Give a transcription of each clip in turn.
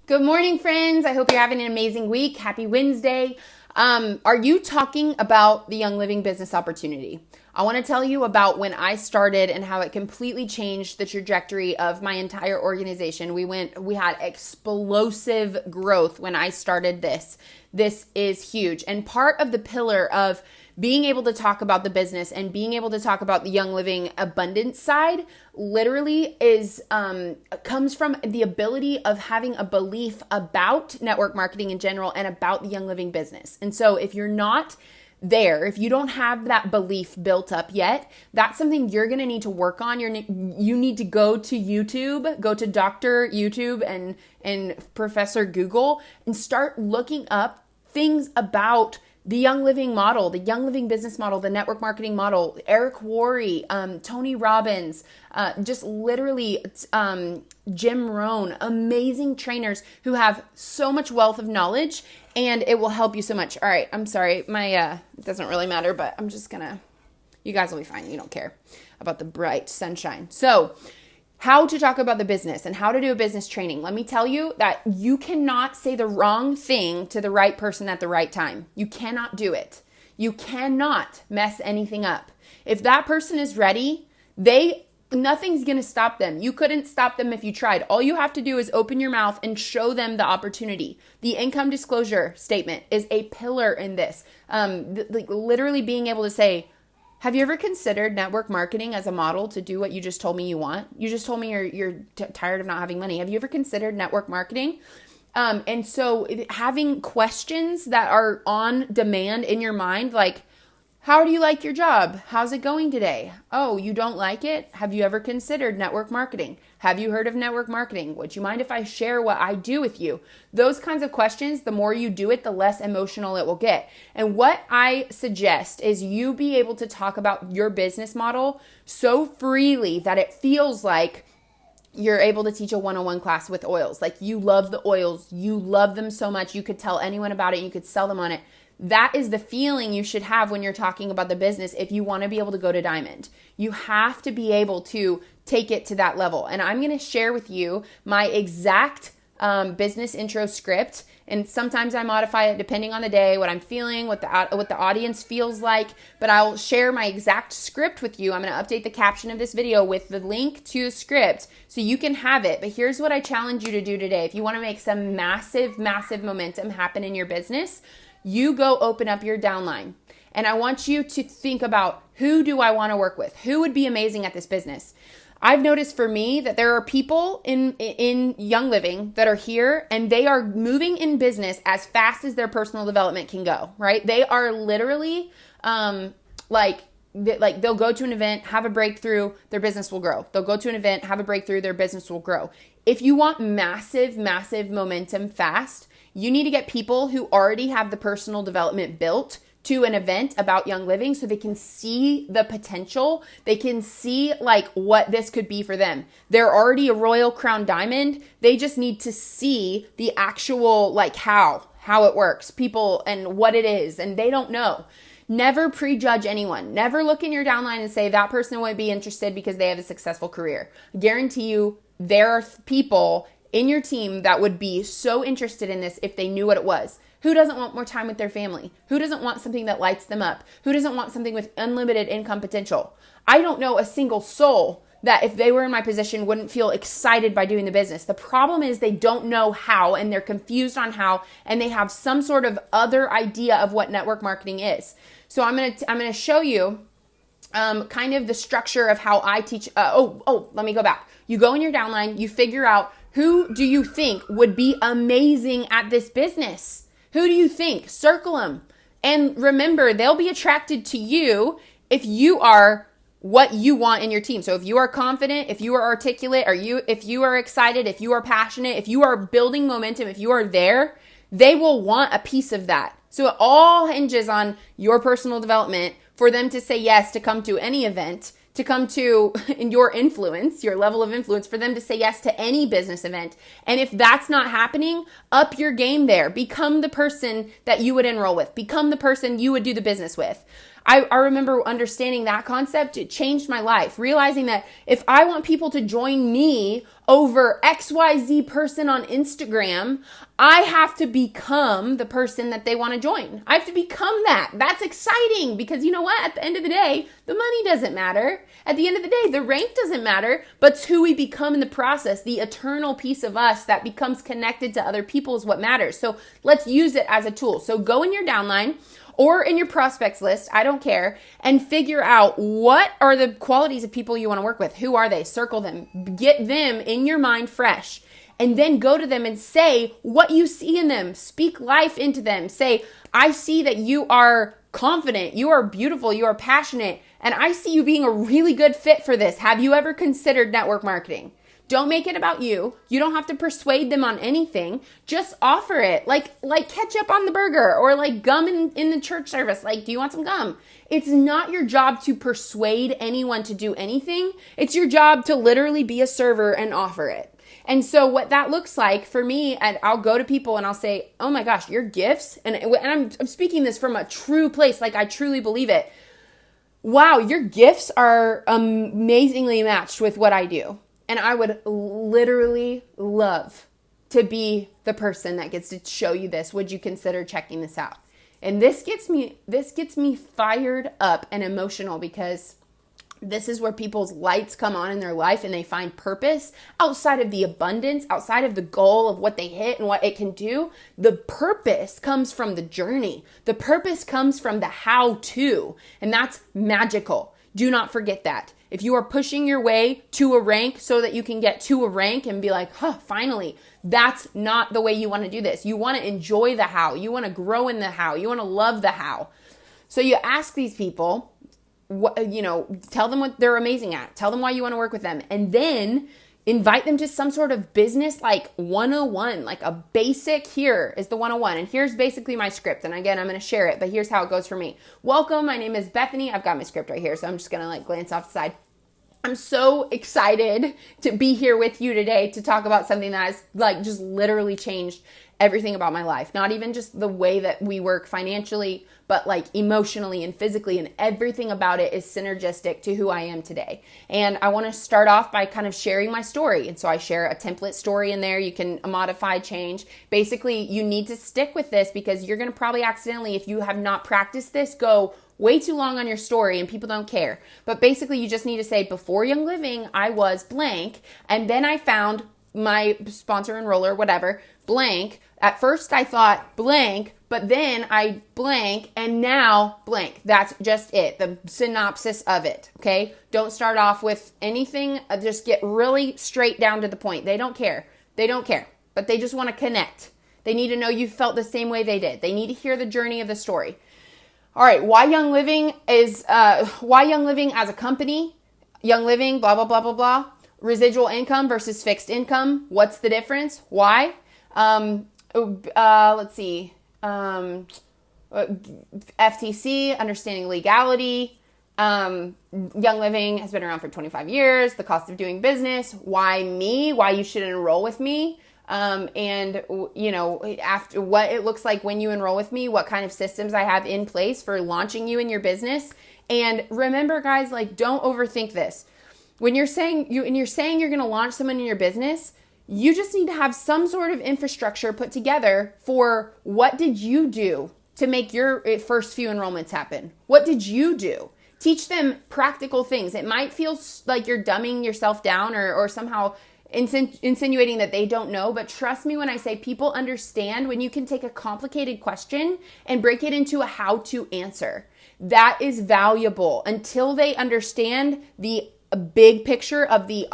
Good morning, friends. I hope you're having an amazing week. Happy Wednesday. Are you talking about the Young Living business opportunity? I want to tell you about when I started and how it completely changed the trajectory of my entire organization. We had explosive growth when I started this. This is huge. And part of the pillar of being able to talk about the business and being able to talk about the Young Living abundance side literally comes from the ability of having a belief about network marketing in general and about the Young Living business. And so if you're not there, if you don't have that belief built up yet, that's something you're going to need to work on. You need to go to YouTube, go to Dr. YouTube and Professor Google and start looking up things about the Young Living model, the Young Living business model, the network marketing model, Eric Worre, Tony Robbins, just literally Jim Rohn, amazing trainers who have so much wealth of knowledge, and it will help you so much. All right, I'm sorry, it doesn't really matter, but I'm just gonna, you guys will be fine. You don't care about the bright sunshine. So, how to talk about the business and how to do a business training. Let me tell you that you cannot say the wrong thing to the right person at the right time. You cannot do it. You cannot mess anything up. If that person is ready, nothing's going to stop them. You couldn't stop them if you tried. All you have to do is open your mouth and show them the opportunity. The income disclosure statement is a pillar in this. Literally being able to say, have you ever considered network marketing as a model to do what you just told me you want? You just told me you're tired of not having money. Have you ever considered network marketing? And so having questions that are on demand in your mind, like, how do you like your job? How's it going today? Oh, you don't like it? Have you ever considered network marketing? Have you heard of network marketing? Would you mind if I share what I do with you? Those kinds of questions, the more you do it, the less emotional it will get. And what I suggest is you be able to talk about your business model so freely that it feels like you're able to teach a one-on-one class with oils. Like you love the oils. You love them so much. You could tell anyone about it. You could sell them on it. That is the feeling you should have when you're talking about the business if you want to be able to go to Diamond. You have to be able to take it to that level. And I'm going to share with you my exact business intro script. And sometimes I modify it depending on the day, what I'm feeling, what the audience feels like. But I'll share my exact script with you. I'm going to update the caption of this video with the link to the script so you can have it. But here's what I challenge you to do today. If you want to make some massive, massive momentum happen in your business, you go open up your downline. And I want you to think about, who do I want to work with? Who would be amazing at this business? I've noticed for me that there are people in Young Living that are here and they are moving in business as fast as their personal development can go, right? They are literally like they'll go to an event, have a breakthrough, their business will grow. They'll go to an event, have a breakthrough, their business will grow. If you want massive, massive momentum fast, you need to get people who already have the personal development built to an event about Young Living so they can see the potential. They can see like what this could be for them. They're already a Royal Crown Diamond. They just need to see the actual like how it works, people and what it is, and they don't know. Never prejudge anyone. Never look in your downline and say that person wouldn't be interested because they have a successful career. I guarantee you there are people in your team that would be so interested in this if they knew what it was. Who doesn't want more time with their family? Who doesn't want something that lights them up? Who doesn't want something with unlimited income potential? I don't know a single soul that if they were in my position wouldn't feel excited by doing the business. The problem is they don't know how and they're confused on how and they have some sort of other idea of what network marketing is. So I'm going to show you kind of the structure of how I teach. Let me go back. You go in your downline, you figure out, who do you think would be amazing at this business? Who do you think? Circle them. And remember, they'll be attracted to you if you are what you want in your team. So if you are confident, if you are articulate, if you are excited, if you are passionate, if you are building momentum, if you are there, they will want a piece of that. So it all hinges on your personal development for them to say yes to come to any event, to come to your influence, your level of influence, for them to say yes to any business event. And if that's not happening, up your game there. Become the person that you would enroll with. Become the person you would do the business with. I remember understanding that concept. It changed my life, realizing that if I want people to join me over XYZ person on Instagram, I have to become the person that they want to join. I have to become that. That's exciting because you know what? At the end of the day, the money doesn't matter. At the end of the day, the rank doesn't matter, but it's who we become in the process. The eternal piece of us that becomes connected to other people is what matters. So let's use it as a tool. So go in your downline or in your prospects list, I don't care, and figure out what are the qualities of people you want to work with. Who are they? Circle them. Get them in your mind fresh. And then go to them and say what you see in them. Speak life into them. Say, I see that you are confident, you are beautiful, you are passionate, and I see you being a really good fit for this. Have you ever considered network marketing? Don't make it about you. You don't have to persuade them on anything. Just offer it. Like ketchup on the burger or like gum in the church service. Like, do you want some gum? It's not your job to persuade anyone to do anything. It's your job to literally be a server and offer it. And so what that looks like for me, and I'll go to people and I'll say, oh my gosh, your gifts, and I'm speaking this from a true place, like I truly believe it. Wow, your gifts are amazingly matched with what I do. And I would literally love to be the person that gets to show you this. Would you consider checking this out? And this gets me fired up and emotional because this is where people's lights come on in their life and they find purpose outside of the abundance, outside of the goal of what they hit and what it can do. The purpose comes from the journey. The purpose comes from the how-to, and that's magical. Do not forget that. If you are pushing your way to a rank so that you can get to a rank and be like, finally, that's not the way you want to do this. You want to enjoy the how. You want to grow in the how. You want to love the how. So you ask these people, tell them what they're amazing at. Tell them why you want to work with them. And then invite them to some sort of business like 101, like a basic. Here is the 101. And here's basically my script. And again, I'm going to share it, but here's how it goes for me. Welcome. My name is Bethany. I've got my script right here. So I'm just going to glance off the side. I'm so excited to be here with you today to talk about something that has just literally changed everything about my life. Not even just the way that we work financially, but emotionally and physically, and everything about it is synergistic to who I am today. And I want to start off by kind of sharing my story. And so I share a template story in there. You can modify, change. Basically, you need to stick with this because you're going to probably accidentally, if you have not practiced this, go way too long on your story and people don't care. But basically, you just need to say, before Young Living, I was blank. And then I found my sponsor, enroller, whatever, blank. At first I thought blank, but then I blank, and now blank. That's just it, the synopsis of it, okay? Don't start off with anything. Just get really straight down to the point. They don't care. They don't care, but they just want to connect. They need to know you felt the same way they did. They need to hear the journey of the story. All right, why Young Living as a company, Young Living, blah, blah, blah, blah, blah. Residual income versus fixed income. What's the difference? Why? Let's see. FTC, understanding legality. Young Living has been around for 25 years. The cost of doing business. Why me? Why you should enroll with me. And after what it looks like when you enroll with me, what kind of systems I have in place for launching you in your business. And remember, guys, don't overthink this. When you're saying you're going to launch someone in your business, you just need to have some sort of infrastructure put together for what did you do to make your first few enrollments happen? What did you do? Teach them practical things. It might feel like you're dumbing yourself down or somehow insinuating that they don't know, but trust me when I say people understand when you can take a complicated question and break it into a how-to answer. That is valuable until they understand the big picture of the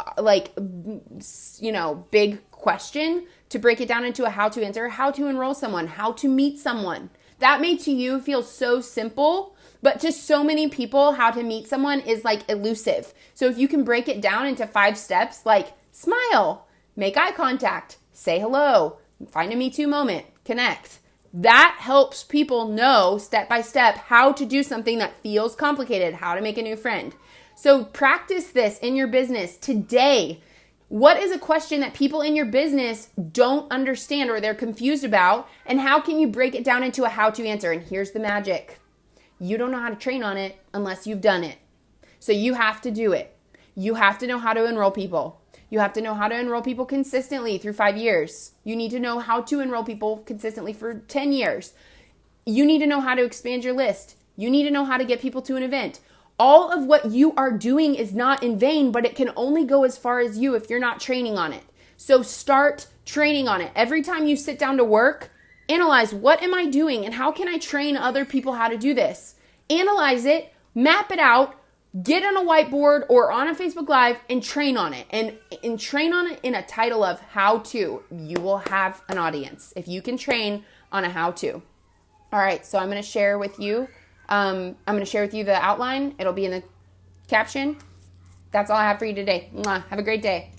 big question, to break it down into a how to answer, how to enroll someone, how to meet someone. That may to you feel so simple, but to so many people, how to meet someone is elusive. So if you can break it down into 5 steps, smile, make eye contact, say hello, find a Me Too moment, connect. That helps people know step by step how to do something that feels complicated, how to make a new friend. So practice this in your business today. What is a question that people in your business don't understand or they're confused about? And how can you break it down into a how-to answer? And here's the magic. You don't know how to train on it unless you've done it. So you have to do it. You have to know how to enroll people. You have to know how to enroll people consistently through 5 years. You need to know how to enroll people consistently for 10 years. You need to know how to expand your list. You need to know how to get people to an event. All of what you are doing is not in vain, but it can only go as far as you if you're not training on it. So start training on it. Every time you sit down to work, analyze, what am I doing and how can I train other people how to do this? Analyze it, map it out, get on a whiteboard or on a Facebook Live and train on it. And train on it in a title of how to. You will have an audience if you can train on a how to. All right, so I'm going to share with you. The outline. It'll be in the caption. That's all I have for you today. Mwah. Have a great day.